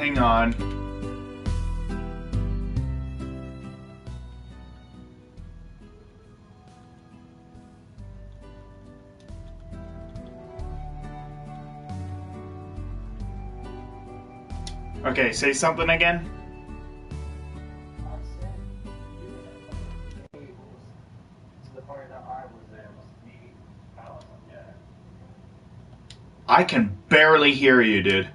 hang on. Okay, say something again. I can barely hear you, dude.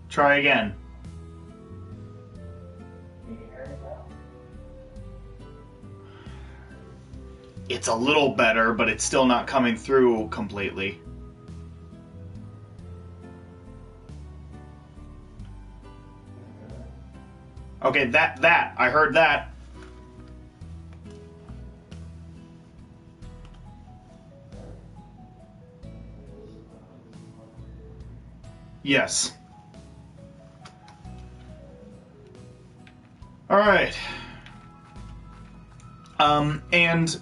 Try again. It's a little better, but it's still not coming through completely. Okay, I heard that. Yes. Alright. And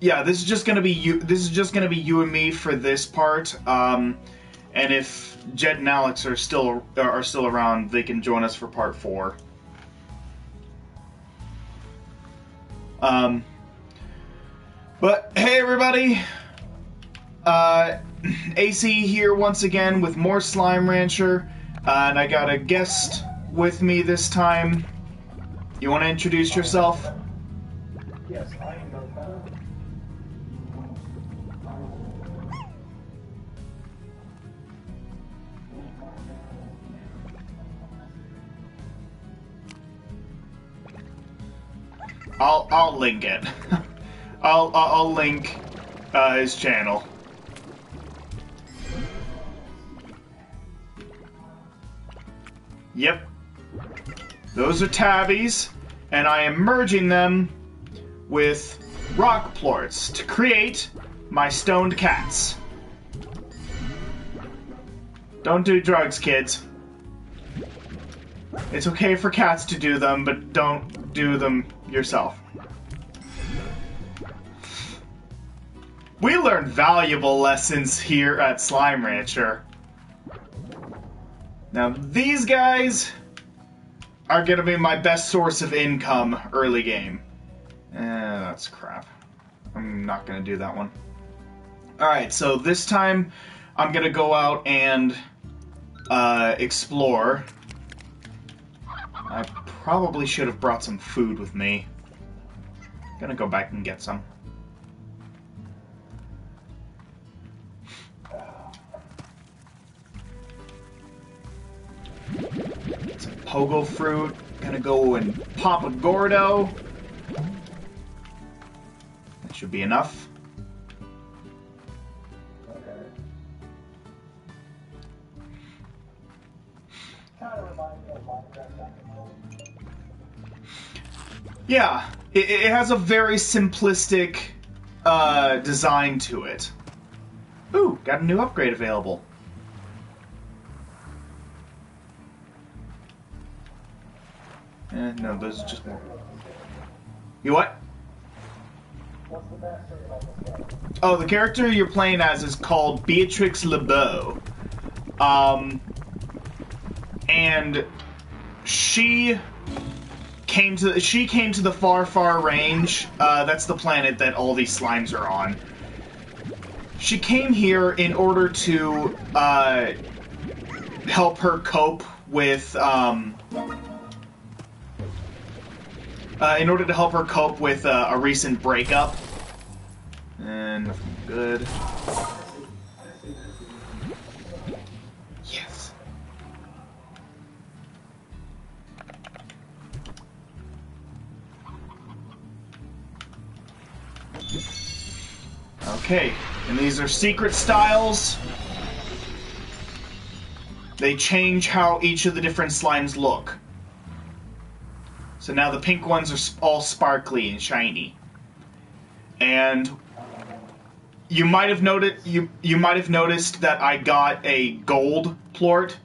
yeah, this is just gonna be you and me for this part. And if Jed and Alex are still around, they can join us for part 4. But hey everybody, AC here once again with more Slime Rancher, and I got a guest with me this time. You want to introduce yourself? Yes, I am I'll link it. I'll link his channel. Yep. Those are tabbies, and I am merging them with rock plorts to create my stoned cats. Don't do drugs, kids. It's okay for cats to do them, but don't do them yourself. We learned valuable lessons here at Slime Rancher. Now, these guys are gonna be my best source of income early game. That's crap. I'm not gonna do that one. Alright, so this time I'm gonna go out and explore. I probably should have brought some food with me. Gonna go back and get some. Some pogo fruit. Gonna go and pop a Gordo. That should be enough. Yeah, it has a very simplistic design to it. Ooh, got a new upgrade available. No, those are just more. You what? Oh, the character you're playing as is called Beatrix LeBeau. And she came to the far range. That's the planet that all these slimes are on. She came here in order to help her cope with a recent breakup. And nothing good. Yes. Okay, and these are secret styles. They change how each of the different slimes look. So now the pink ones are all sparkly and shiny. And You might have noticed you might have noticed that I got a gold plort.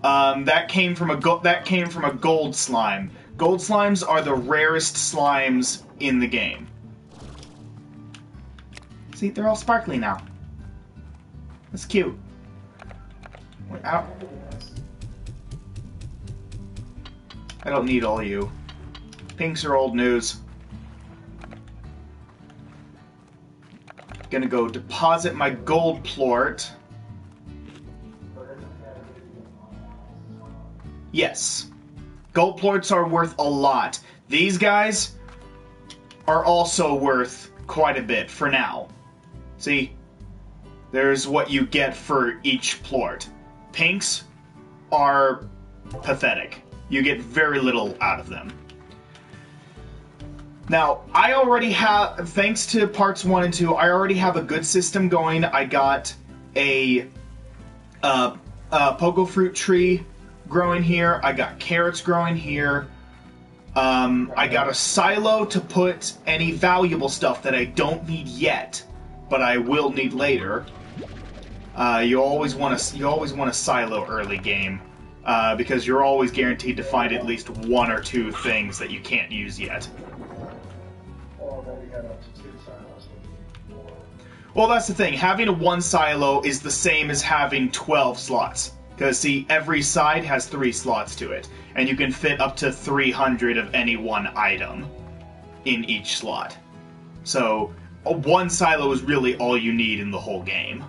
That came from a gold slime. Gold slimes are the rarest slimes in the game. See, they're all sparkly now. That's cute. Wait, I don't need all you. Pinks are old news. Gonna go deposit my gold plort. Yes. Gold plorts are worth a lot. These guys are also worth quite a bit for now. See? There's what you get for each plort. Pinks are pathetic. You get very little out of them. Now, I already have, thanks to parts 1 and 2, I already have a good system going. I got a pogo fruit tree growing here. I got carrots growing here. I got a silo to put any valuable stuff that I don't need yet, but I will need later. You always want a silo early game, because you're always guaranteed to find at least 1 or 2 things that you can't use yet. Well, that's the thing. Having a 1 silo is the same as having 12 slots. Because, see, every side has 3 slots to it. And you can fit up to 300 of any one item in each slot. So, a 1 silo is really all you need in the whole game.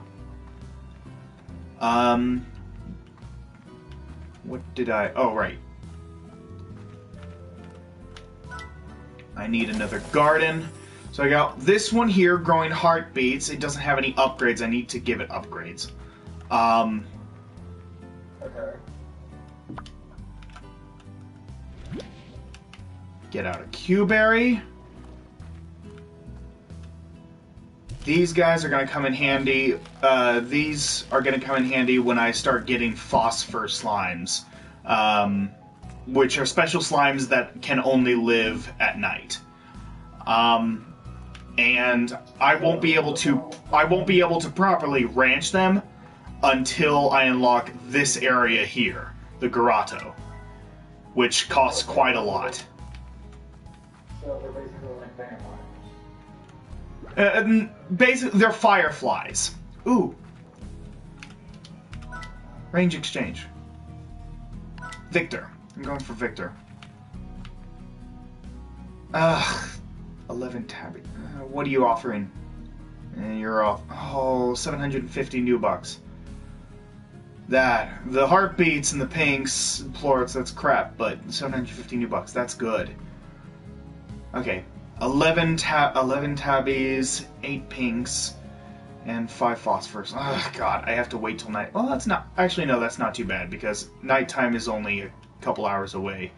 What did I... Oh, right. I need another garden. So I got this one here, growing heartbeats. It doesn't have any upgrades. I need to give it upgrades. Okay. Get out a Q-berry. These guys are going to come in handy. These are going to come in handy when I start getting phosphor slimes, which are special slimes that can only live at night. And I won't be able to properly ranch them until I unlock this area here, the Grotto, which costs quite a lot. So they're basically like vampires. Basically, they're fireflies. Ooh. Range exchange. Victor. I'm going for Victor. 11 tabby. What are you offering? You're off. Oh, 750 new bucks. The heartbeats and the pinks, plorts, that's crap, but 750 new bucks, that's good. Okay, 11 tabbies, 8 pinks, and 5 phosphors. Oh god, I have to wait till night. Well, that's not, actually no, that's not too bad, because nighttime is only a couple hours away.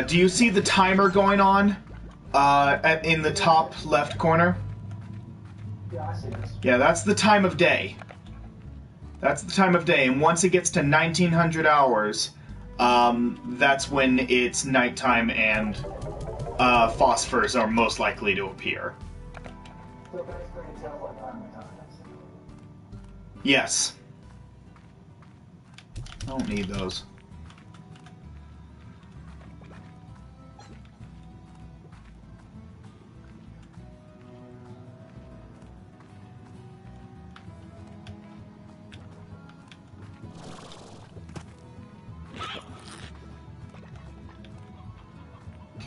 Do you see the timer going on in the top left corner? Yeah, I see this. Yeah, that's the time of day. That's the time of day, and once it gets to 1900 hours, that's when it's nighttime and phosphors are most likely to appear. So basically it tells what time the time is. Yes. I don't need those.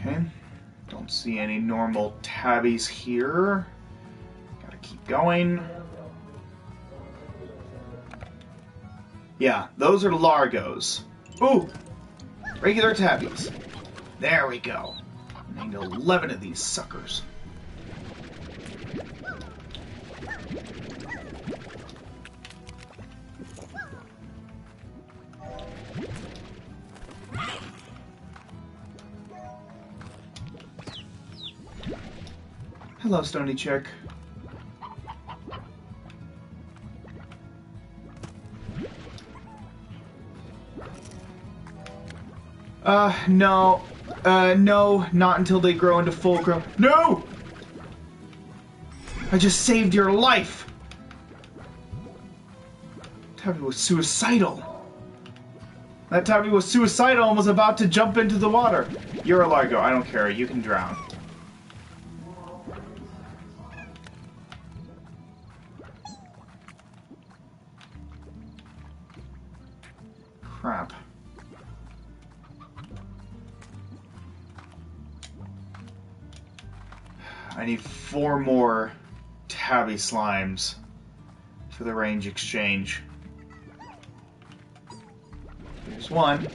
Okay, don't see any normal tabbies here. Gotta keep going. Yeah, those are Largos. Ooh! Regular tabbies. There we go. I need 11 of these suckers. Hello, Stony Chick. No. No, not until they grow into full grown. No! I just saved your life! Tabby was suicidal. That Tabby was suicidal and was about to jump into the water. You're a Largo, I don't care, you can drown. Crap. I need 4 more Tabby slimes for the range exchange. Here's one.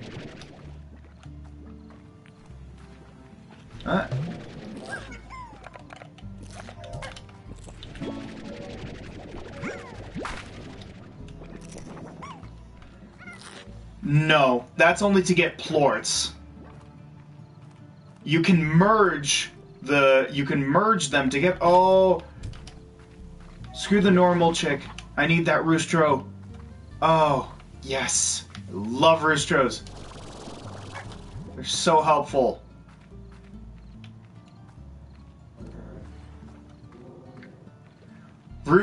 No, that's only to get plorts. You can merge them to get. Oh, screw the normal chick. I need that Roostro. Oh, yes. I love Roostros. They're so helpful.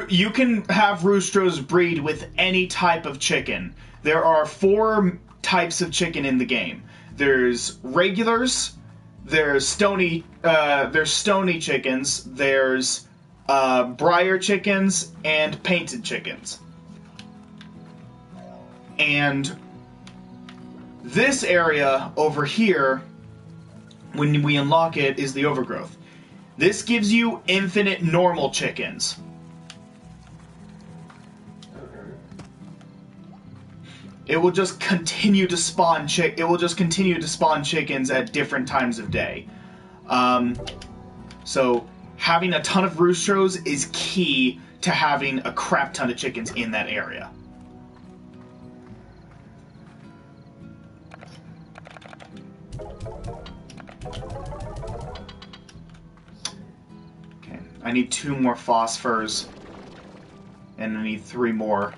You can have Roostros breed with any type of chicken. There are 4 types of chicken in the game. There's regulars, there's stony chickens, there's briar chickens, and painted chickens. And this area over here, when we unlock it, is the overgrowth. This gives you infinite normal chickens. It will just continue to spawn chickens at different times of day. So having a ton of Roostros is key to having a crap ton of chickens in that area. Okay, I need 2 more phosphors, and I need 3 more.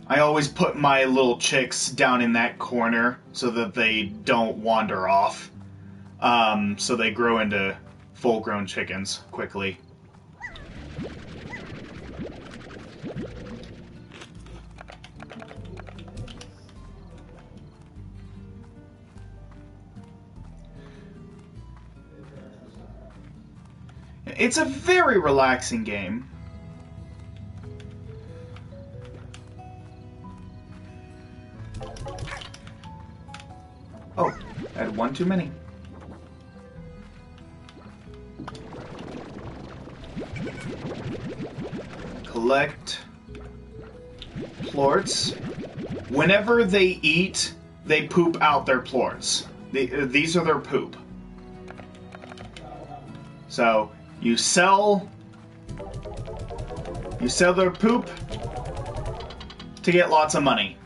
I always put my little chicks down in that corner so that they don't wander off. So they grow into full-grown chickens quickly. It's a very relaxing game. Oh, I had 1 too many. Collect plorts. Whenever they eat, they poop out their plorts. These are their poop. So you sell their poop to get lots of money.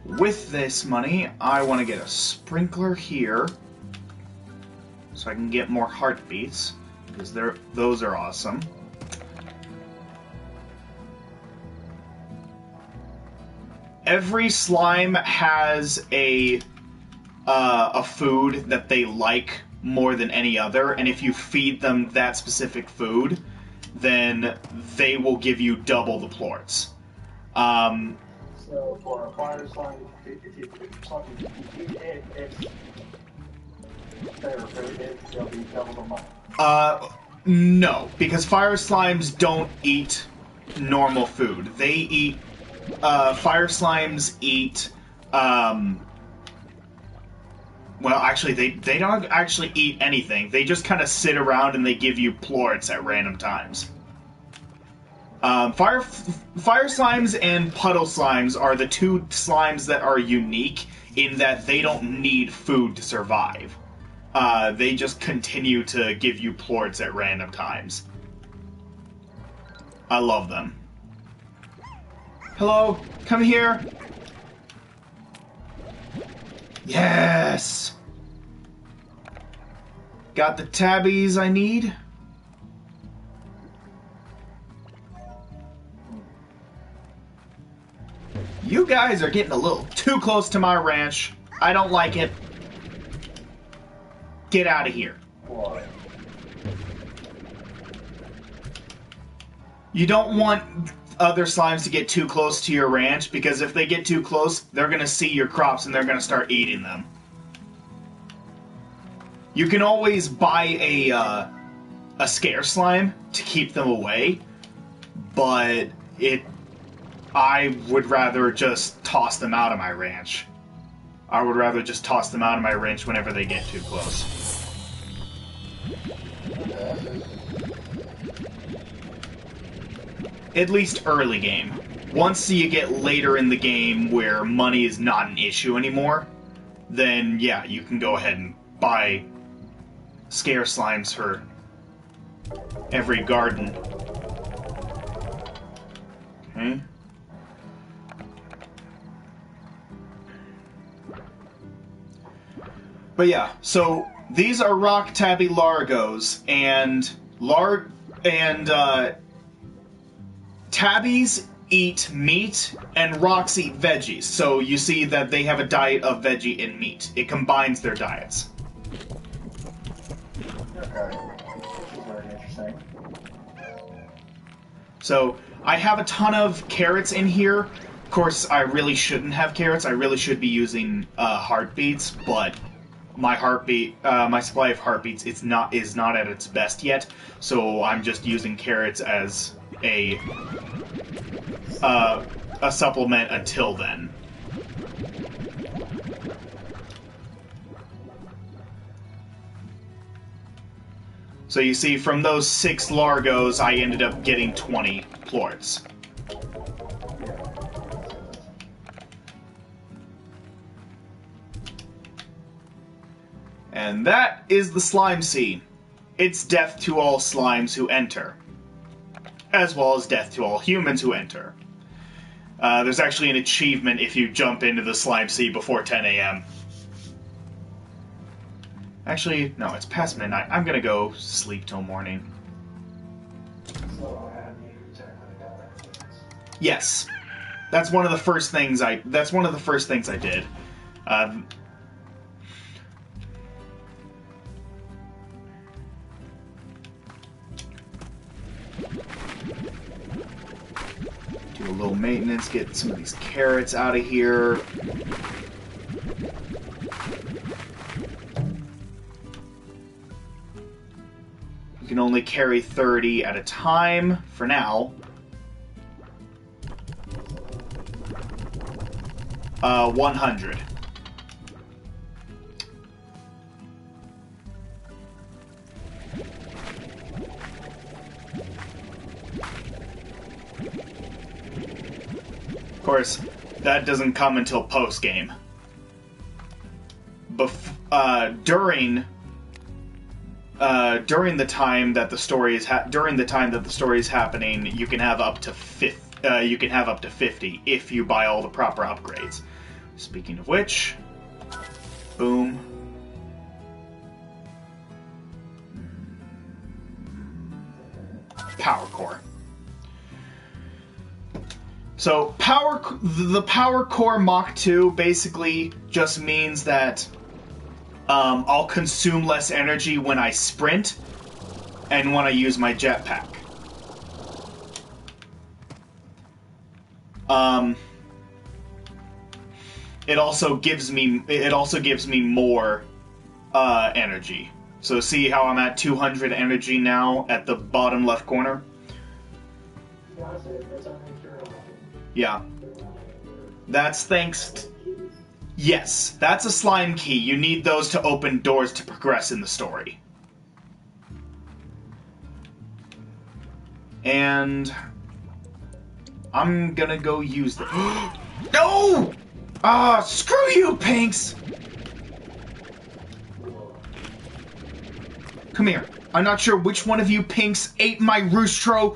With this money, I want to get a sprinkler here so I can get more heartbeats, because those are awesome. Every slime has a food that they like more than any other, and if you feed them that specific food, then they will give you double the plorts. So for a fire slime, if you feed it, they're very big, they'll be double the amount. No, because fire slimes don't eat normal food. They eat, fire slimes eat, well, actually, they don't actually eat anything. They just kind of sit around and they give you plorts at random times. Fire slimes and puddle slimes are the 2 slimes that are unique in that they don't need food to survive. They just continue to give you plorts at random times. I love them. Hello, come here. Yes! Got the tabbies I need. You guys are getting a little too close to my ranch. I don't like it. Get out of here. Why? You don't want other slimes to get too close to your ranch, because if they get too close, they're going to see your crops and they're going to start eating them. You can always buy a scare slime to keep them away, but I would rather just toss them out of my ranch. I would rather just toss them out of my ranch whenever they get too close. At least early game. Once you get later in the game where money is not an issue anymore, then yeah, you can go ahead and buy scare slimes for every garden. Okay. But yeah, so these are rock tabby largos, and tabbies eat meat and rocks eat veggies. So you see that they have a diet of veggie and meat. It combines their diets. Okay. This is very interesting. So I have a ton of carrots in here. Of course, I really shouldn't have carrots. I really should be using heartbeats, but my supply of heartbeats is not at its best yet. So I'm just using carrots as a supplement until then. So you see, from those 6 largos, I ended up getting 20 plorts. And that is the slime scene. It's death to all slimes who enter, as well as death to all humans who enter. There's actually an achievement if you jump into the slime sea before 10 a.m. Actually, no, it's past midnight. I'm gonna go sleep till morning. So have you technically done that? Yes, that's one of the first things I did. Do a little maintenance, get some of these carrots out of here. You can only carry 30 at a time for now. 100. Of course, that doesn't come until post-game. During the time that the story is happening, you can have up to 50 if you buy all the proper upgrades. Speaking of which, boom. Power core. So the power core Mach 2 basically just means that I'll consume less energy when I sprint and when I use my jetpack. It also gives me more energy. So see how I'm at 200 energy now at the bottom left corner? Yeah. That's thanks. Yes, that's a slime key. You need those to open doors to progress in the story. And I'm gonna go use the. No! Ah, screw you, Pinks! Come here. I'm not sure which one of you Pinks ate my roostro,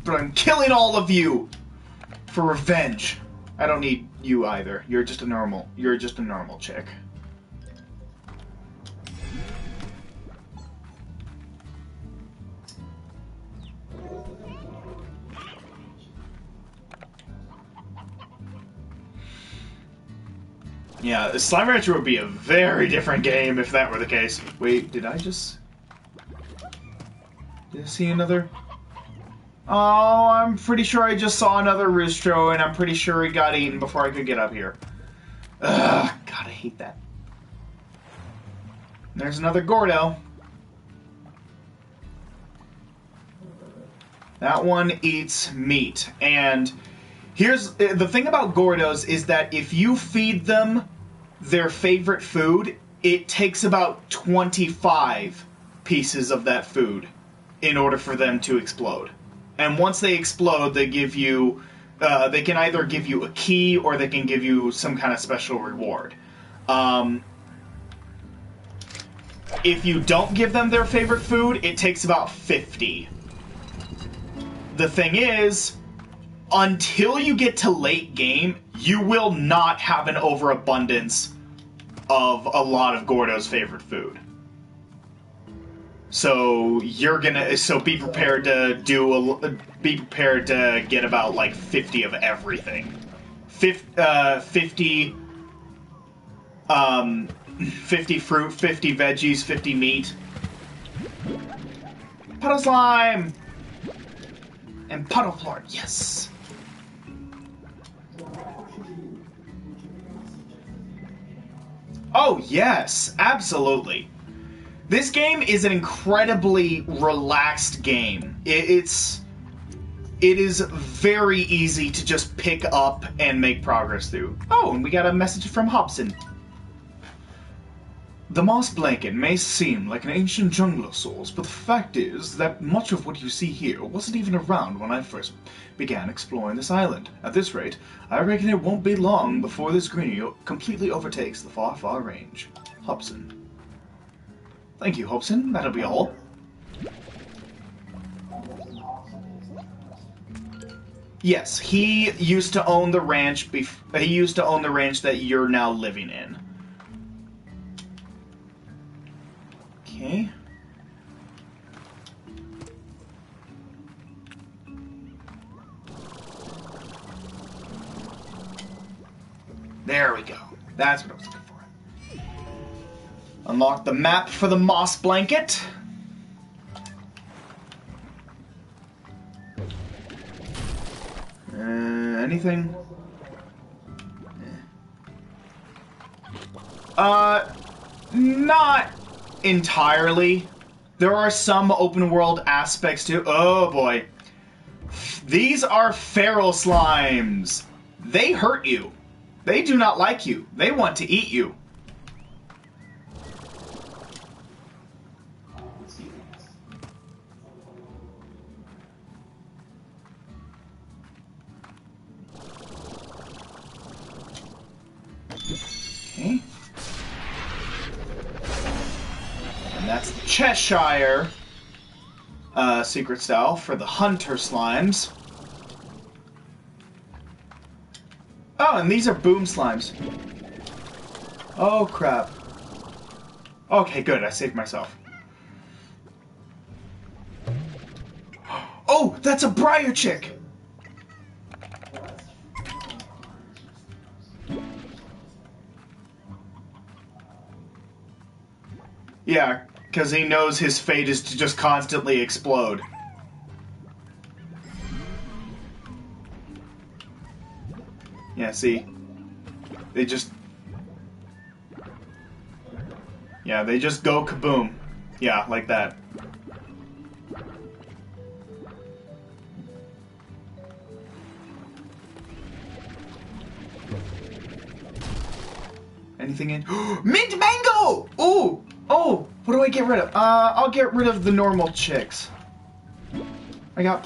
but I'm killing all of you for revenge. I don't need you either. You're just a normal chick. Yeah, Slime Rancher would be a very different game if that were the case. Wait, did I just... Did I see another... Oh, I'm pretty sure I just saw another Roostro, and I'm pretty sure he got eaten before I could get up here. Ugh, God, I hate that. There's another Gordo. That one eats meat, and here's the thing about Gordos is that if you feed them their favorite food, it takes about 25 pieces of that food in order for them to explode. And once they explode, they give you, they can either give you a key or they can give you some kind of special reward. If you don't give them their favorite food, it takes about 50. The thing is, until you get to late game, you will not have an overabundance of a lot of Gordo's favorite food. So be prepared to be prepared to get about like 50 of everything. 50 fruit, 50 veggies, 50 meat. Puddle slime! And puddle floor, yes! Oh, yes, absolutely. This game is an incredibly relaxed game. It is very easy to just pick up and make progress through. Oh, and we got a message from Hobson. The moss blanket may seem like an ancient jungler source, but the fact is that much of what you see here wasn't even around when I first began exploring this island. At this rate, I reckon it won't be long before this greenery completely overtakes the far, far range. Hobson. Thank you, Hobson. That'll be all. Yes, he used to own the ranch. He used to own the ranch that you're now living in. Okay. There we go. That's what I was looking for. Unlock the map for the moss blanket. Anything? Not entirely. There are some open world aspects too. Oh boy. These are feral slimes. They hurt you. They do not like you. They want to eat you. Okay. And that's the Cheshire secret style for the hunter slimes. Oh, and these are boom slimes. Oh, crap. Okay, good. I saved myself. Oh, that's a briar chick! Yeah, because he knows his fate is to just constantly explode. Yeah, see? They just... Yeah, they just go kaboom. Yeah, like that. Anything in... Mint mango! Ooh! Oh! What do I get rid of? I'll get rid of the normal chicks. I got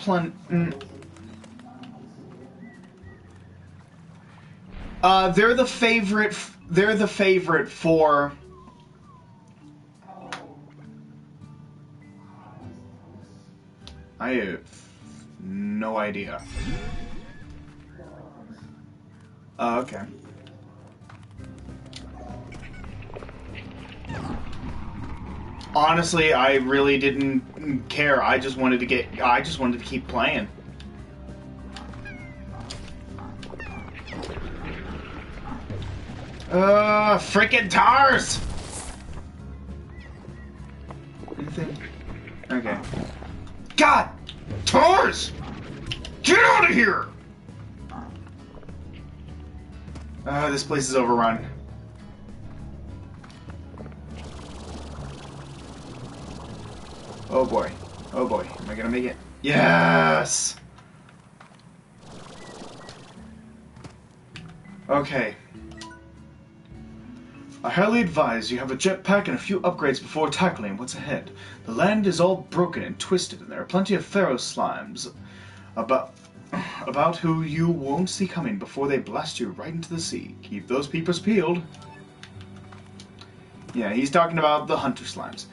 they're the favorite. They're the favorite for. I have no idea. Okay. Honestly, I really didn't care. I just wanted to keep playing. Frickin' tars! Anything? Okay. God! Tars! Get out of here! This place is overrun. Oh boy. Oh boy. Am I gonna make it? Yes! Okay. I highly advise you have a jetpack and a few upgrades before tackling what's ahead. The land is all broken and twisted, and there are plenty of Pharaoh slimes about who you won't see coming before they blast you right into the sea. Keep those peepers peeled. Yeah, he's talking about the hunter slimes.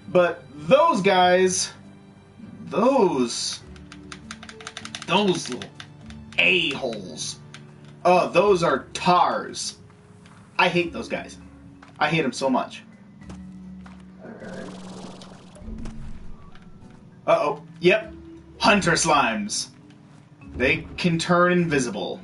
But those guys, those little a-holes, oh, those are tars. I hate those guys. I hate them so much. Uh-oh. Yep. Hunter slimes. They can turn invisible.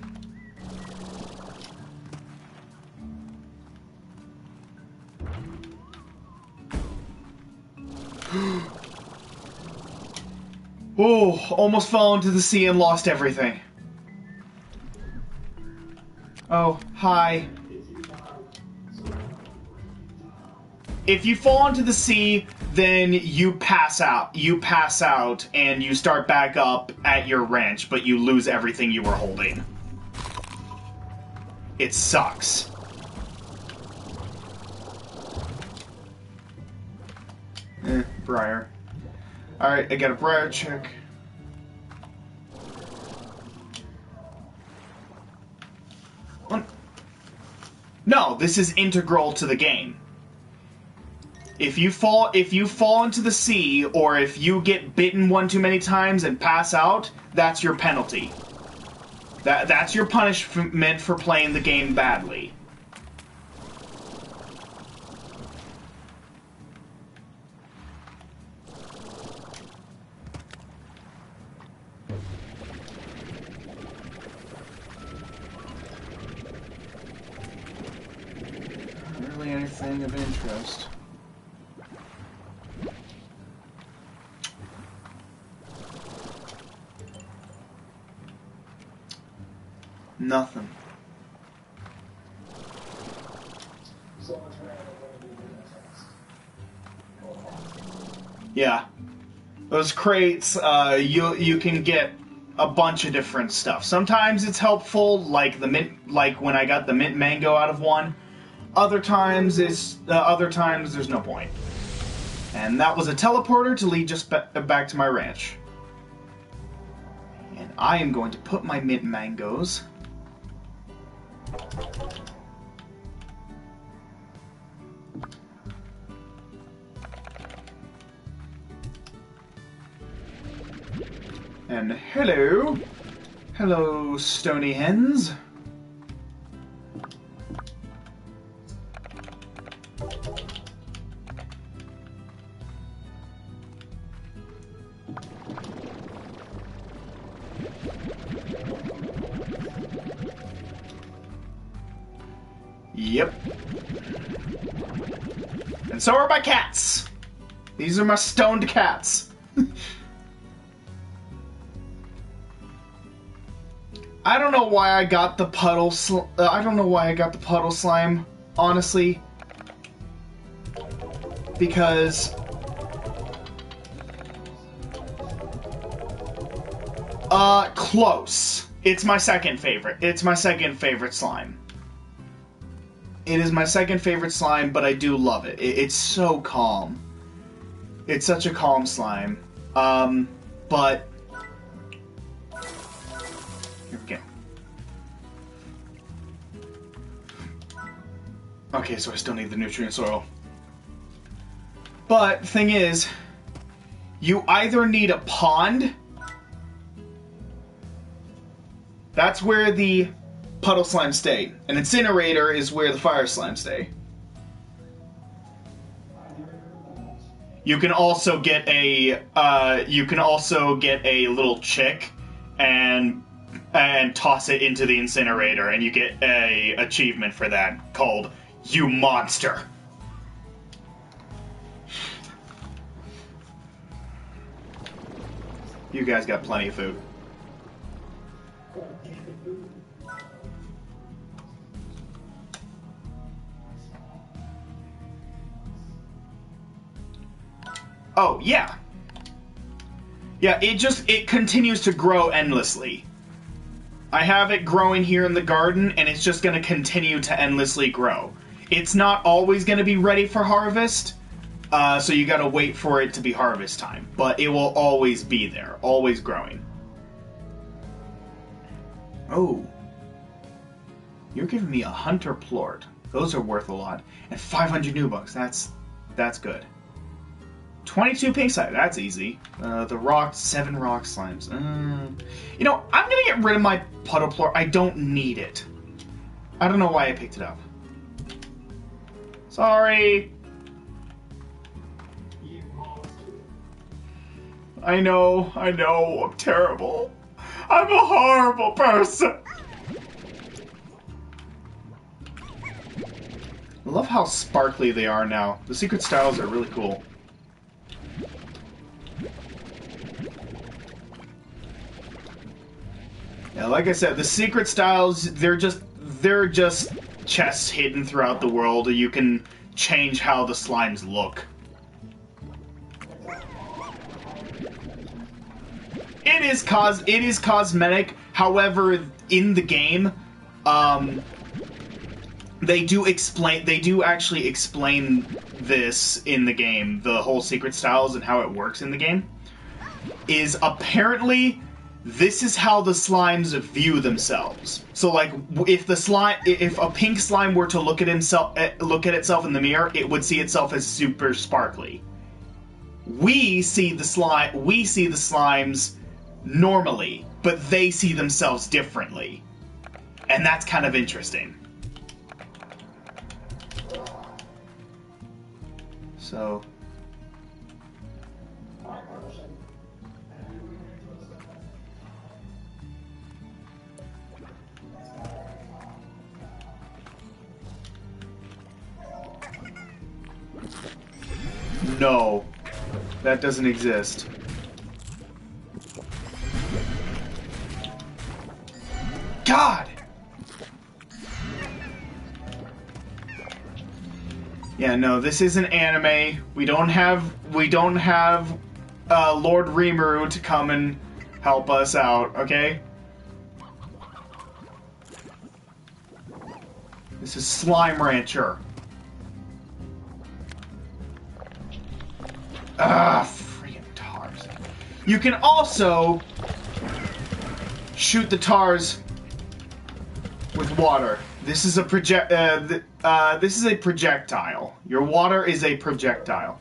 Oh, almost fell into the sea and lost everything. Oh, hi. If you fall into the sea, then you pass out. You pass out and you start back up at your ranch, but you lose everything you were holding. It sucks. Briar. Alright, I got a briar check. No, this is integral to the game. If you fall into the sea, or if you get bitten one too many times and pass out, that's your penalty. That's your punishment for playing the game badly. Not really anything of interest. Nothing. Yeah. Those crates, you can get a bunch of different stuff. Sometimes it's helpful, like when I got the mint mango out of one. Other times there's no point. And that was a teleporter to lead just back to my ranch. And I am going to put my mint mangoes. And hello, stony hens. Yep. And so are my cats. These are my stoned cats. I don't know why I got the puddle slime, honestly. Because close. It's my second favorite. It's my second favorite slime. It is my second favorite slime, but I do love it. It's so calm. It's such a calm slime. But here we go. Okay, so I still need the nutrient soil. But the thing is, you either need a pond. That's where the puddle slime stay. An incinerator is where the fire slime stay. You can also get a little chick and and toss it into the incinerator, and you get a achievement for that called "You Monster." You guys got plenty of food. Oh, yeah. Yeah, it continues to grow endlessly. I have it growing here in the garden, and it's just going to continue to endlessly grow. It's not always going to be ready for harvest, so you got to wait for it to be harvest time. But it will always be there, always growing. Oh. You're giving me a hunter plort. Those are worth a lot. And 500 new bucks. That's good. 22 pink slime, that's easy. The rock, 7 rock slimes. You know, I'm gonna get rid of my puddle plort. I don't need it. I don't know why I picked it up. Sorry. I know, I'm terrible. I'm a horrible person. I love how sparkly they are now. The secret styles are really cool. Yeah, like I said, the secret styles, they're just chests hidden throughout the world. You can change how the slimes look. It is cosmetic. However, in the game, they do actually explain this in the game. The whole secret styles and how it works in the game is apparently this is how the slimes view themselves. So, like, if a pink slime were to look at itself in the mirror, it would see itself as super sparkly. We see the slimes normally, but they see themselves differently, and that's kind of interesting. So. No, that doesn't exist. God! Yeah, no, this isn't anime. We don't have Lord Rimuru to come and help us out, okay? This is Slime Rancher. Ah, freaking tars. You can also shoot the tars with water. This is a projectile. Your water is a projectile.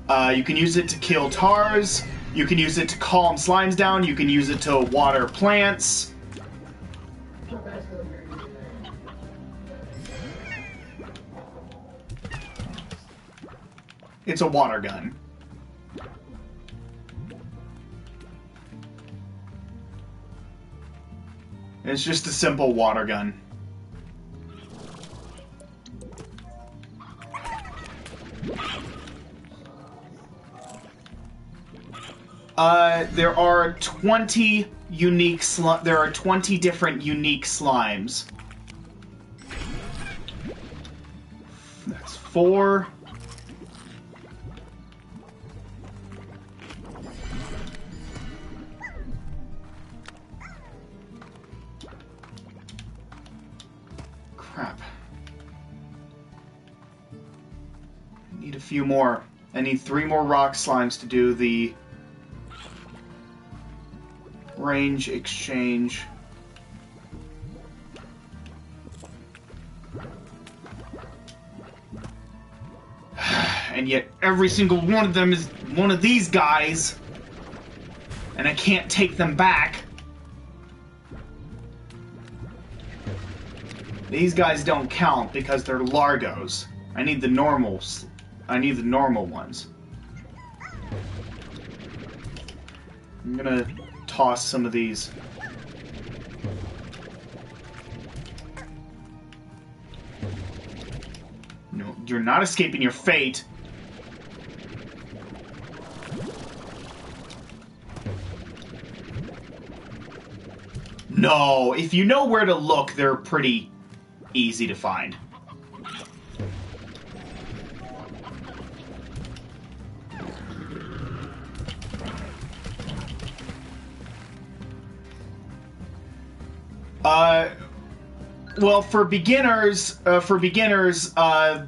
You can use it to kill tars. You can use it to calm slimes down. You can use it to water plants. It's a water gun. It's just a simple water gun. There are 20 unique there are 20 different unique slimes. That's 4. Crap. I need a few more. I need 3 more rock slimes to do the range exchange. And yet every single one of them is one of these guys, and I can't take them back. These guys don't count because they're Largos. I need the normals. I need the normal ones. I'm gonna toss some of these. You're not escaping your fate. No, if you know where to look, they're pretty easy to find. Well, for beginners, the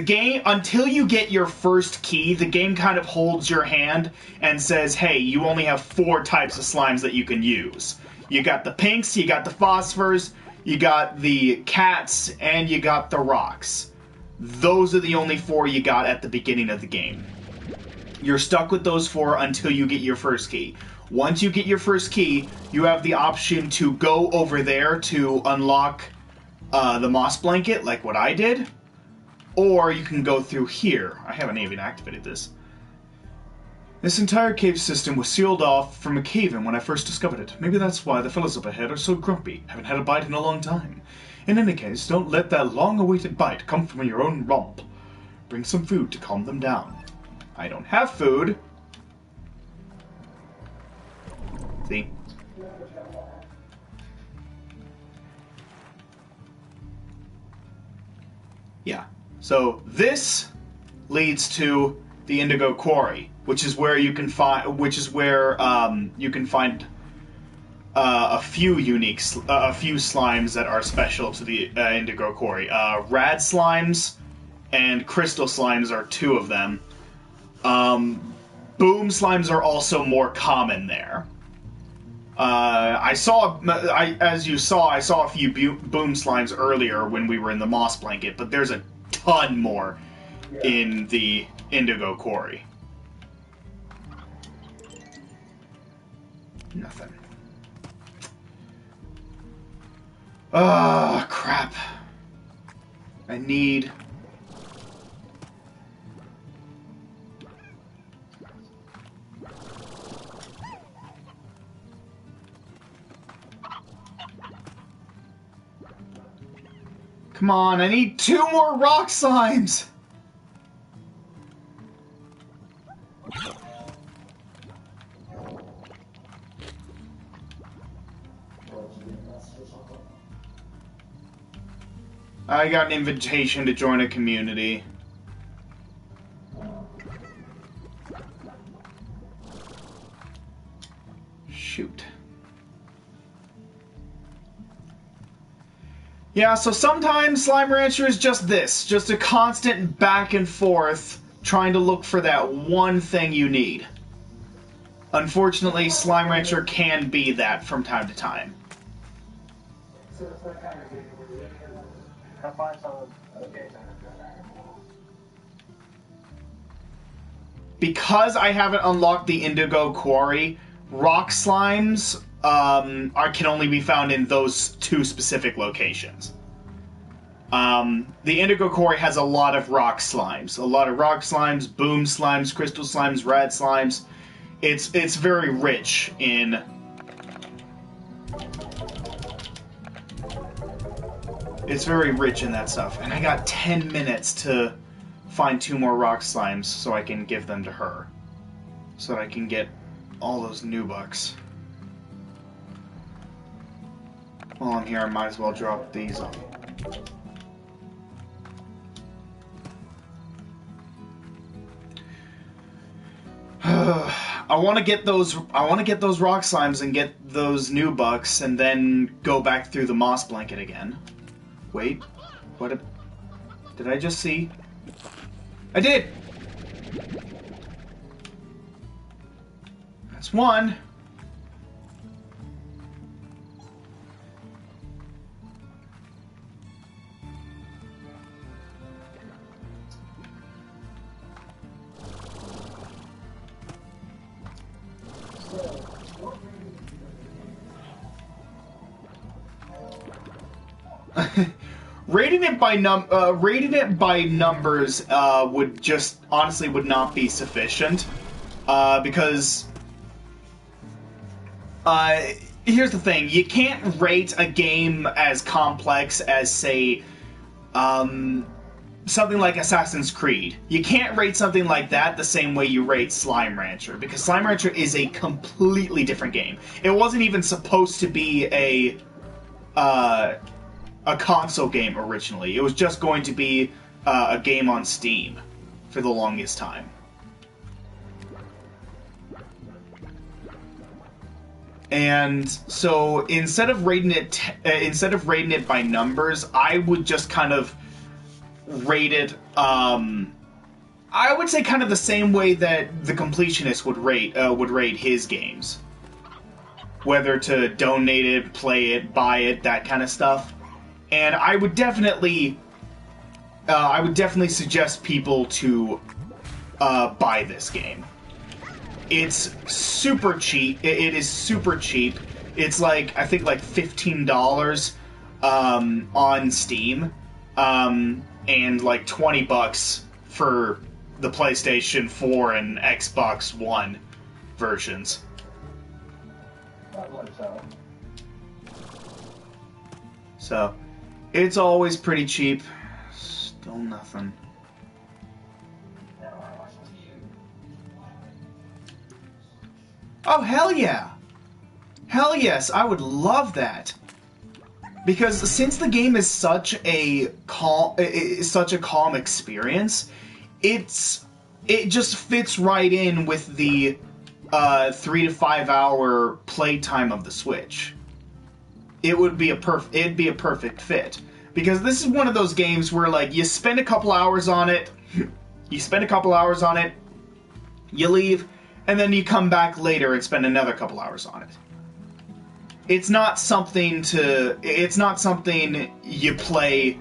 game, until you get your first key, the game kind of holds your hand and says, hey, you only have 4 types of slimes that you can use. You got the pinks, you got the phosphors, you got the cats, and you got the rocks. Those are the only 4 you got at the beginning of the game. You're stuck with those 4 until you get your first key. Once you get your first key, you have the option to go over there to unlock the moss blanket, like what I did. Or you can go through here. I haven't even activated this. This entire cave system was sealed off from a cave-in when I first discovered it. Maybe that's why the fellows up ahead are so grumpy. Haven't had a bite in a long time. In any case, don't let that long-awaited bite come from your own rump. Bring some food to calm them down. I don't have food. See? Yeah. So this leads to the Indigo Quarry, which is where you can find, a few slimes that are special to the Indigo Quarry. Rad slimes and crystal slimes are 2 of them. Boom slimes are also more common there. As you saw, I saw a few boom slimes earlier when we were in the moss blanket, but there's a ton more in the Indigo Quarry. Nothing. Ah, crap. I need... Come on, I need 2 more rock slimes! I got an invitation to join a community. Shoot. Yeah, so sometimes Slime Rancher is just this. Just a constant back and forth trying to look for that one thing you need. Unfortunately, Slime Rancher can be that from time to time. So it's that kind of game where you can find someone, okay, Because I haven't unlocked the Indigo Quarry, rock slimes can only be found in those 2 specific locations. The Indigo Quarry has a lot of rock slimes. A lot of rock slimes, boom slimes, crystal slimes, rad slimes. It's very rich in... It's very rich in that stuff. And I got 10 minutes to find 2 more rock slimes so I can give them to her. So that I can get all those new bucks. While I'm here, I might as well drop these off. I want to get those rock slimes and get those new bucks, and then go back through the moss blanket again. Wait, what? Did I just see? I did. That's 1. Rating it by numbers would just honestly would not be sufficient, because here's the thing: you can't rate a game as complex as, say, something like Assassin's Creed. You can't rate something like that the same way you rate Slime Rancher, because Slime Rancher is a completely different game. It wasn't even supposed to be a console game originally. It was just going to be a game on Steam for the longest time. And so instead of rating it by numbers, I would just kind of rate it. I would say kind of the same way that the completionist would rate his games, whether to donate it, play it, buy it, that kind of stuff. And I would definitely suggest people to buy this game. It's super cheap. It is super cheap. It's like, I think like $15 on Steam, and like $20 for the PlayStation 4 and Xbox One versions. So, it's always pretty cheap. Still nothing. Oh, hell yeah! Hell yes, I would love that. Because since the game is such a calm experience, it just fits right in with the 3 to 5 hour playtime of the Switch. It'd be a perfect fit. Because this is one of those games where, like, you spend a couple hours on it, you leave, and then you come back later and spend another couple hours on it. It's not something you play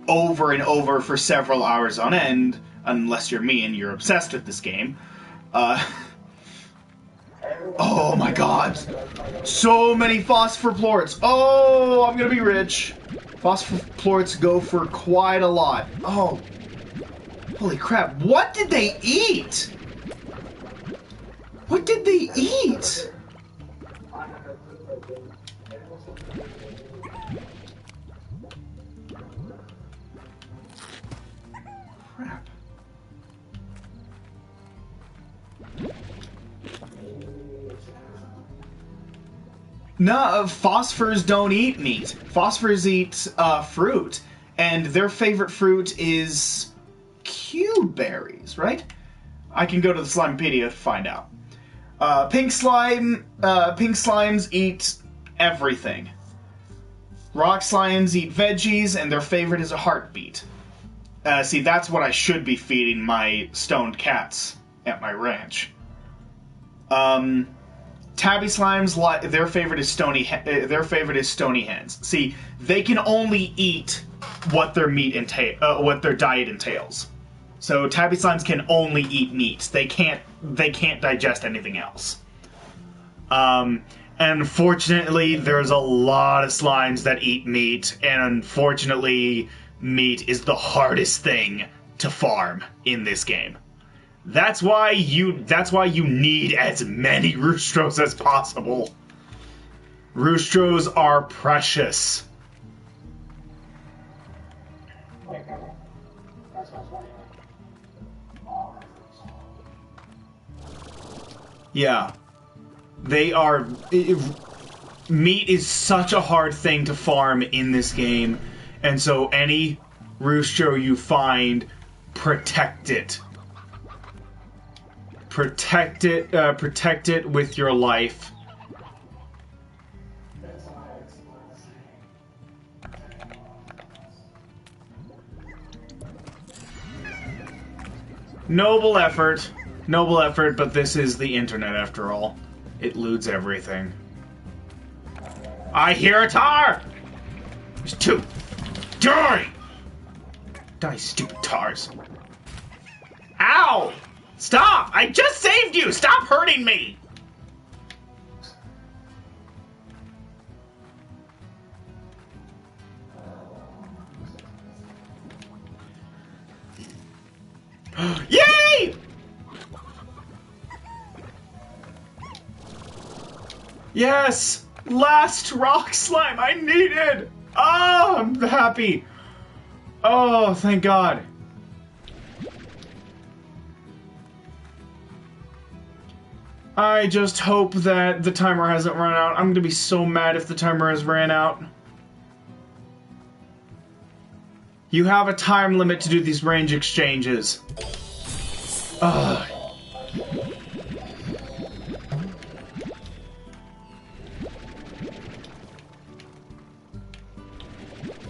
over and over for several hours on end, unless you're me and you're obsessed with this game. Oh my god! So many phosphor plorts! Oh, I'm gonna be rich! Phosphor plorts go for quite a lot. Oh. Holy crap, what did they eat? What did they eat? Crap. No, phosphors don't eat meat. Phosphors eat fruit, and their favorite fruit is cube berries, right? I can go to the Slimepedia to find out. Pink slimes eat everything. Rock slimes eat veggies, and their favorite is a heartbeat. See, that's what I should be feeding my stoned cats at my ranch. Tabby slimes, their favorite is stony hens. See, they can only eat what their diet entails. So tabby slimes can only eat meat. They can't digest anything else. And unfortunately, there's a lot of slimes that eat meat, and unfortunately, meat is the hardest thing to farm in this game. That's why you need as many Roostros as possible. Roostros are precious. Yeah. They are... meat is such a hard thing to farm in this game, and so any Roostro you find, protect it. Protect it with your life. Noble effort, but this is the internet after all. It loots everything. I hear a tar! There's two. Die! Die, stupid tars. Ow! Stop! I just saved you! Stop hurting me! Yay! Yes! Last rock slime I needed! Oh, I'm happy. Oh, thank God. I just hope that the timer hasn't run out. I'm gonna be so mad if the timer has ran out. You have a time limit to do these range exchanges. Ugh.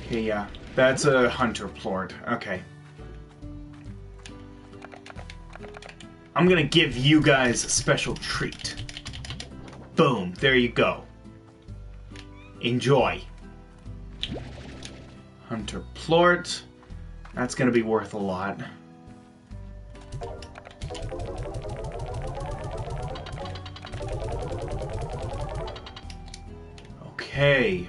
Okay, yeah. That's a hunter plort. Okay. I'm gonna give you guys a special treat. Boom. There you go. Enjoy. Hunter plort. That's gonna be worth a lot. Okay.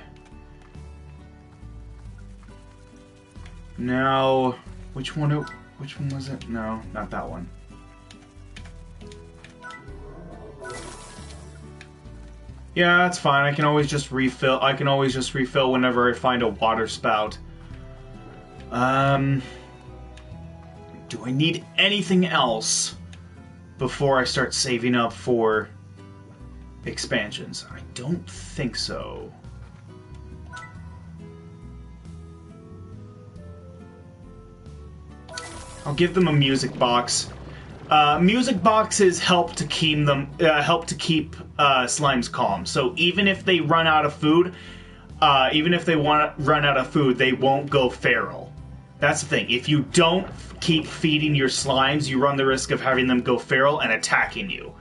Now, which one was it? No, not that one. Yeah, that's fine. I can always just refill. I can always just refill whenever I find a water spout. Do I need anything else before I start saving up for expansions? I don't think so. I'll give them a music box. Music boxes help to keep slimes calm. So even if they run out of food, they won't go feral. That's the thing. If you don't keep feeding your slimes, you run the risk of having them go feral and attacking you.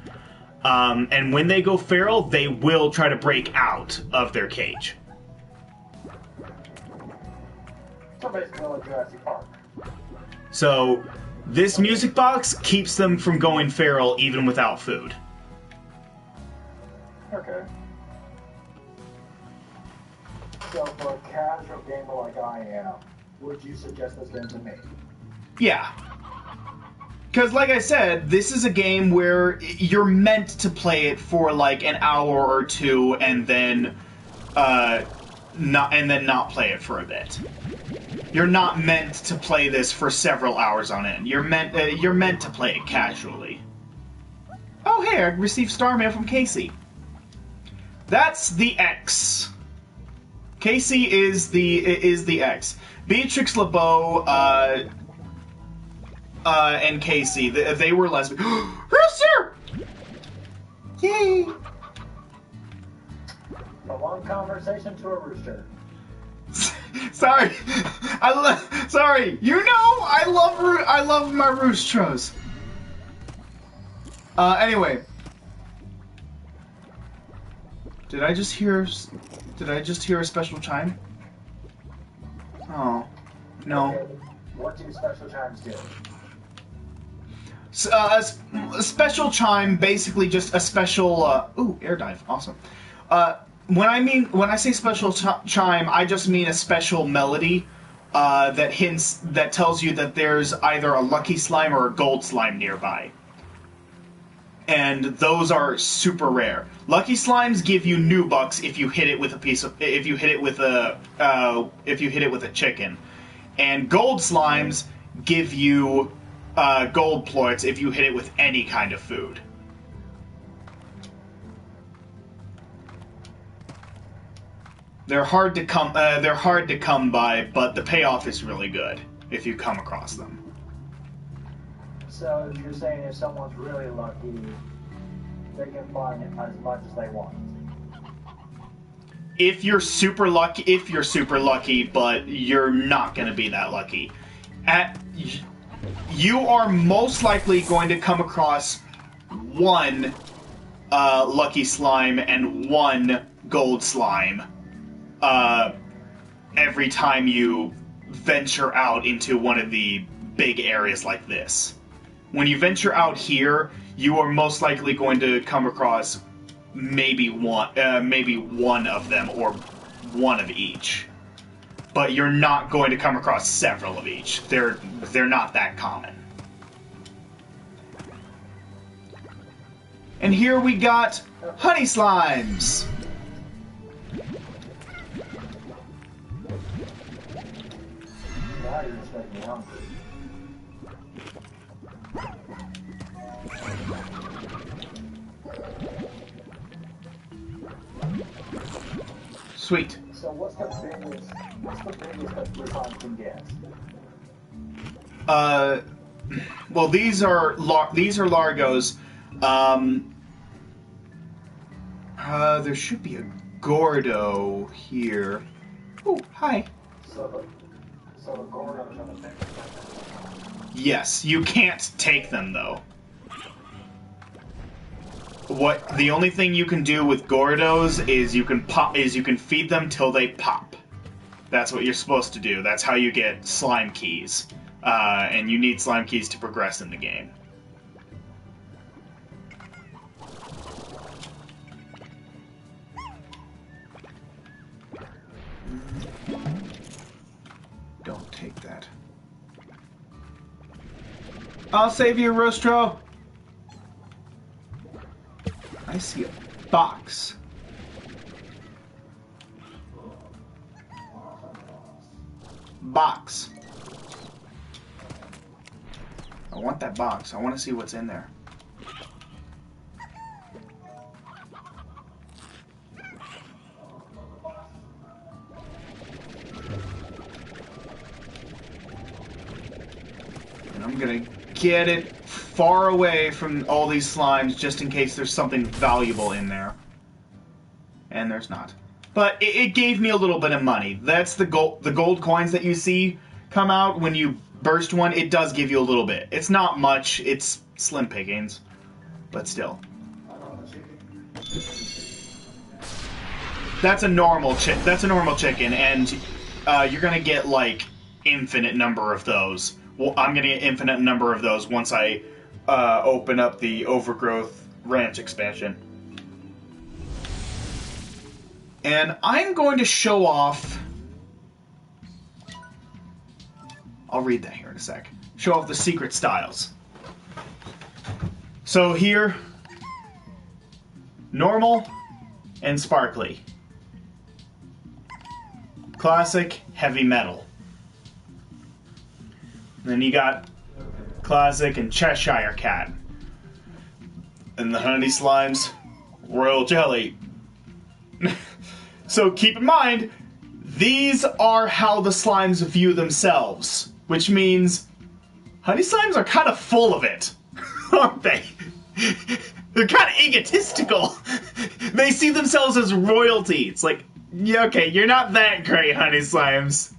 And when they go feral, they will try to break out of their cage. So basically like Jurassic Park. So this music box keeps them from going feral even without food. Okay. So for a casual gamer like I am, would you suggest this game to me? Yeah. Because, like I said, this is a game where you're meant to play it for like an hour or two, and then not play it for a bit. You're not meant to play this for several hours on end. You're meant to play it casually. Oh, hey, I received Star Mail from Casey. That's the X. Casey is the X. Beatrix LeBeau, and Casey, they were lesbian. Rooster! Yay! A long conversation to a rooster. Sorry, sorry. You know, I love my roostros. Anyway, did I just hear a special chime? Oh, no. Okay. What do special chimes do? A special chime, basically just a special. Ooh, air dive, awesome. When I say special chime, I just mean a special melody that tells you that there's either a lucky slime or a gold slime nearby. And those are super rare. Lucky slimes give you Nubucks if you hit it with a chicken, and gold slimes give you gold plorts if you hit it with any kind of food. They're hard to come by, but the payoff is really good if you come across them. So you're saying if someone's really lucky, they can find it as much as they want. If you're super lucky, but you're not going to be that lucky. You are most likely going to come across one lucky slime and one gold slime every time you venture out into one of the big areas like this. When you venture out here, you are most likely going to come across maybe one of them, or one of each. But you're not going to come across several of each. They're not that common. And here we got honey slimes. Nice. hungry. Sweet. So what's the biggest that Rasan can get? Well, these are Largos. There should be a Gordo here. Oh, hi. So the Gordos are the biggest. Yes, you can't take them though. The only thing you can do with Gordos is you can feed them till they pop. That's what you're supposed to do. That's how you get slime keys. And you need slime keys to progress in the game. Don't take that. I'll save you, Rostro! I see a box. Box. I want that box. I want to see what's in there. And I'm gonna get it far away from all these slimes just in case there's something valuable in there. And there's not. But it gave me a little bit of money. That's the gold coins that you see come out when you burst one. It does give you a little bit. It's not much. It's slim pickings, but still. That's a normal chicken, and you're gonna get like infinite number of those. Well, I'm gonna get infinite number of those once I open up the Overgrowth Ranch expansion. And I'm going to show off... I'll read that here in a sec. Show off the secret styles. So here, normal and sparkly. Classic, heavy metal. And then you got classic and Cheshire Cat. And the honey slimes, royal jelly. So keep in mind, these are how the slimes view themselves, which means honey slimes are kind of full of it, aren't they? They're kind of egotistical. They see themselves as royalty. It's like, yeah, okay, you're not that great, honey slimes.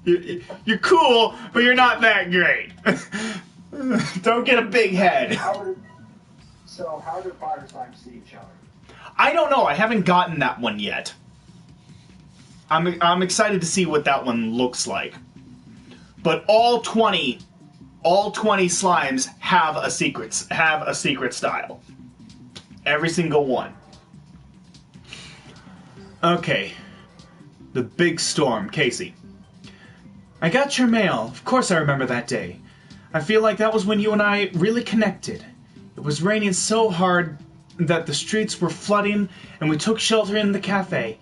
You're cool, but you're not that great. Don't get a big head. How do fire slimes see each other? I don't know. I haven't gotten that one yet. I'm excited to see what that one looks like. But all 20 slimes have a secret style. Every single one. Okay. The big storm, Casey. I got your mail. Of course I remember that day. I feel like that was when you and I really connected. It was raining so hard that the streets were flooding, and we took shelter in the cafe.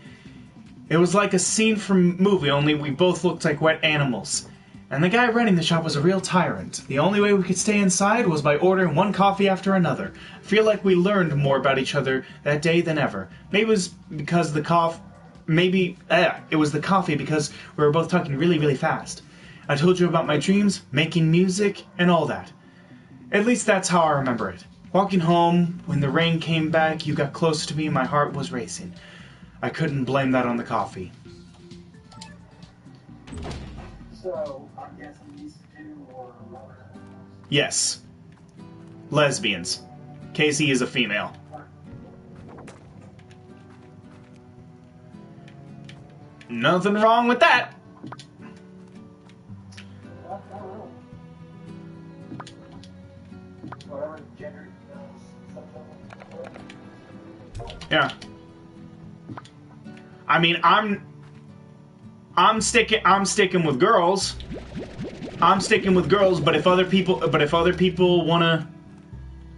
It was like a scene from a movie, only we both looked like wet animals. And the guy running the shop was a real tyrant. The only way we could stay inside was by ordering one coffee after another. I feel like we learned more about each other that day than ever. Maybe it was because it was the coffee because we were both talking really, really fast. I told you about my dreams, making music, and all that. At least that's how I remember it. Walking home, when the rain came back, you got close to me, my heart was racing. I couldn't blame that on the coffee. So, I'm guessing these two are lesbians. Yes. Lesbians. Casey is a female. Nothing wrong with that. Whatever gender Yeah. I mean, I'm sticking with girls. I'm sticking with girls, but if other people want to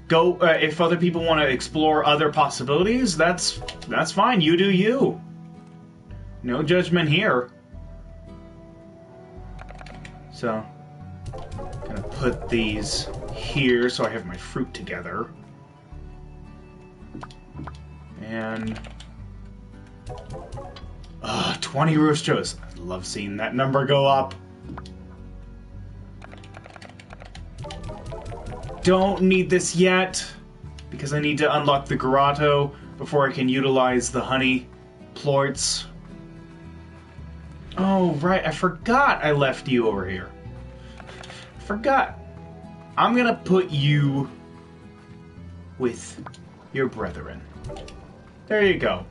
go, if other people want to explore other possibilities, that's fine. You do you. No judgment here. So, Gonna put these here so I have my fruit together. And 20 roosters. I love seeing that number go up. Don't need this yet because I need to unlock the Grotto before I can utilize the honey plorts. Oh, right. I forgot I left you over here. Forgot. I'm gonna put you with your brethren. There you go.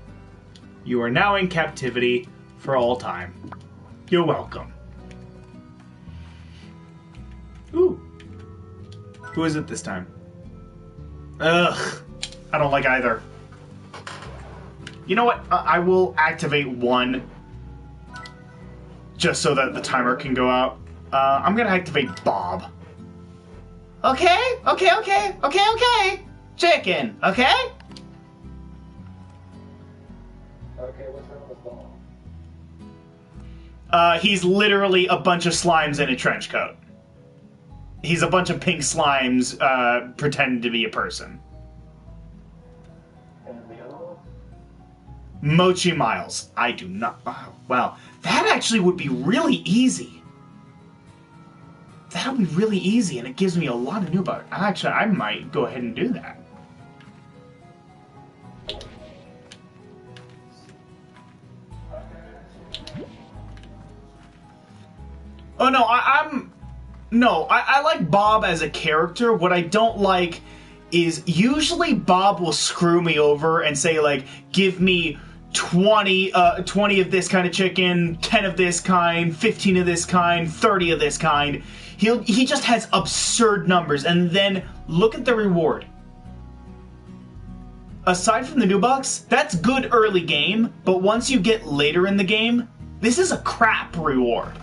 You are now in captivity for all time. You're welcome. Ooh. Who is it this time? Ugh. I don't like either. You know what? I will activate one just so that the timer can go out. I'm gonna activate Bob. Okay. Chicken, okay? Okay, what's wrong with Bob? He's literally a bunch of slimes in a trench coat. He's a bunch of pink slimes pretending to be a person. And the other one? Mochi Miles. I do not... wow. That actually would be really easy. That would be really easy, and it gives me a lot of new butter. Actually, I might go ahead and do that. Oh, no, I like Bob as a character. What I don't like is usually Bob will screw me over and say, like, give me 20 of this kind of chicken, 10 of this kind, 15 of this kind, 30 of this kind. He just has absurd numbers, and then look at the reward. Aside from the new bucks, that's good early game, but once you get later in the game, this is a crap reward.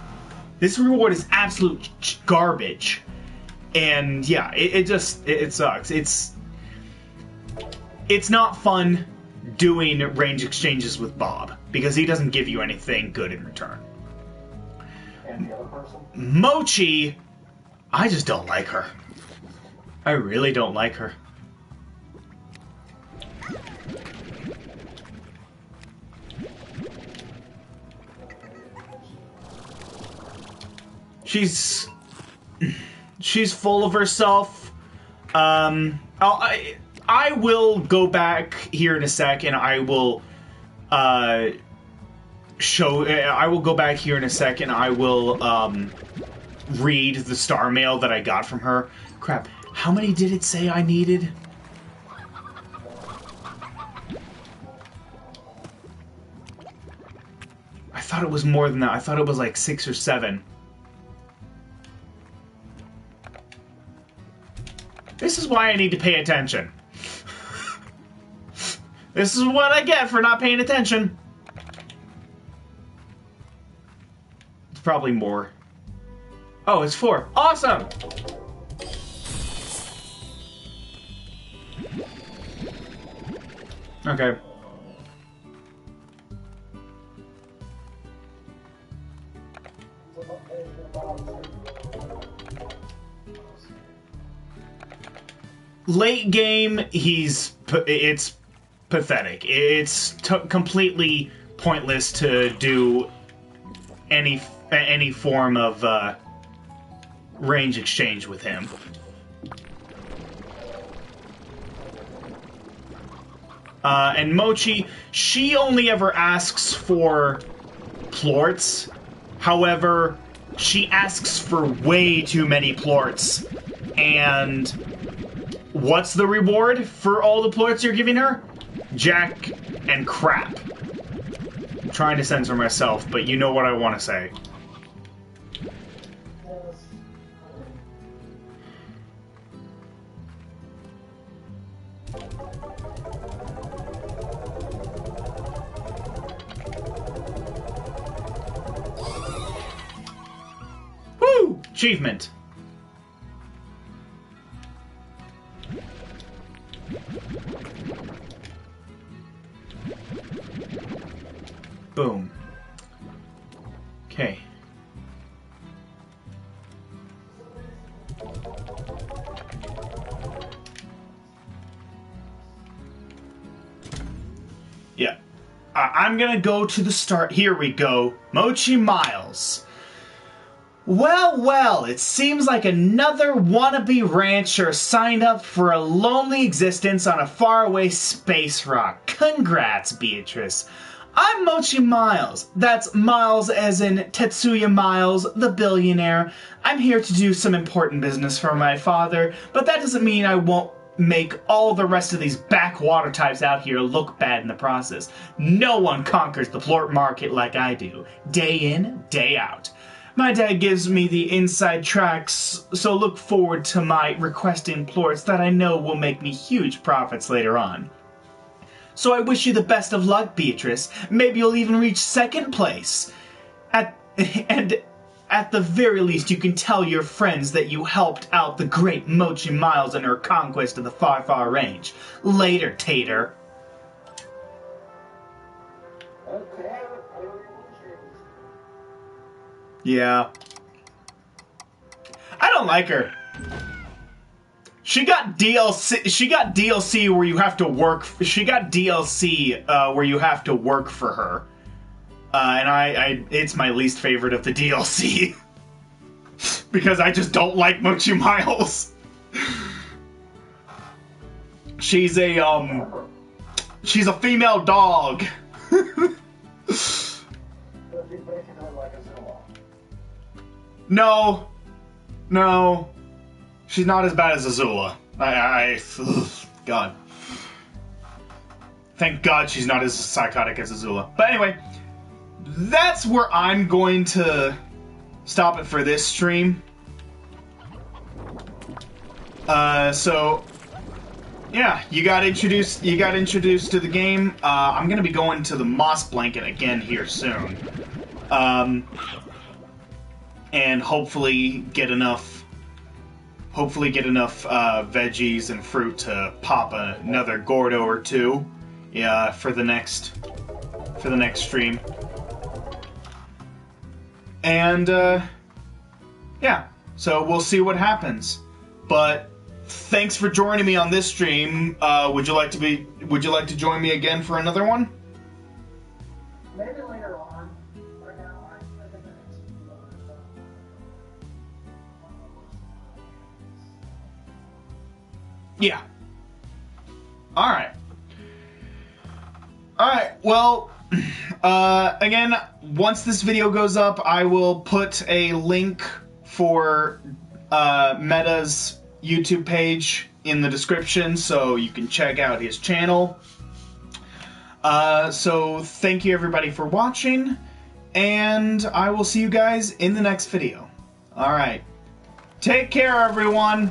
This reward is absolute garbage. And yeah, it sucks. It's not fun doing range exchanges with Bob, because he doesn't give you anything good in return. And the other person? Mochi, I just don't like her. I really don't like her. She's full of herself. I will go back here in a sec, and I will go back here in a sec, and I will read the star mail that I got from her. Crap, how many did it say I needed? I thought it was more than that. I thought it was like 6 or 7. This is why I need to pay attention. This is what I get for not paying attention. It's probably more. Oh, it's 4. Awesome! Okay. Late game, it's pathetic. It's completely pointless to do any form of range exchange with him. And Mochi, she only ever asks for plorts. However, she asks for way too many plorts. And what's the reward for all the plorts you're giving her? Jack and crap. I'm trying to censor myself, but you know what I want to say. Woo! Achievement. Boom. Okay. I'm gonna go to the start. Here we go. Mochi Miles. Well, well, it seems like another wannabe rancher signed up for a lonely existence on a faraway space rock. Congrats, Beatrice. I'm Mochi Miles. That's Miles as in Tetsuya Miles, the billionaire. I'm here to do some important business for my father, but that doesn't mean I won't make all the rest of these backwater types out here look bad in the process. No one conquers the plort market like I do, day in, day out. My dad gives me the inside tracks, so look forward to my requesting plorts that I know will make me huge profits later on. So I wish you the best of luck, Beatrice. Maybe you'll even reach second place. And at the very least, you can tell your friends that you helped out the great Mochi Miles in her conquest of the far, far range. Later, Tater. Okay. Yeah. I don't like her. She got DLC where you have to work. She got DLC where you have to work for her. And it's my least favorite of the DLC. Because I just don't like Mochi Miles. She's a female dog. No. She's not as bad as Azula. God. Thank God she's not as psychotic as Azula. But anyway, that's where I'm going to stop it for this stream. So yeah, you got introduced to the game. I'm gonna be going to the Moss Blanket again here soon. And hopefully get enough veggies and fruit to pop another Gordo or two, yeah, for the next stream. And yeah, so we'll see what happens. But thanks for joining me on this stream. Would you like to join me again for another one? Maybe later on. Right now, I think I need to do other stuff. Yeah. Alright. Well, again, once this video goes up, I will put a link for Meta's YouTube page in the description so you can check out his channel. So thank you everybody for watching, and I will see you guys in the next video. Alright. Take care, everyone!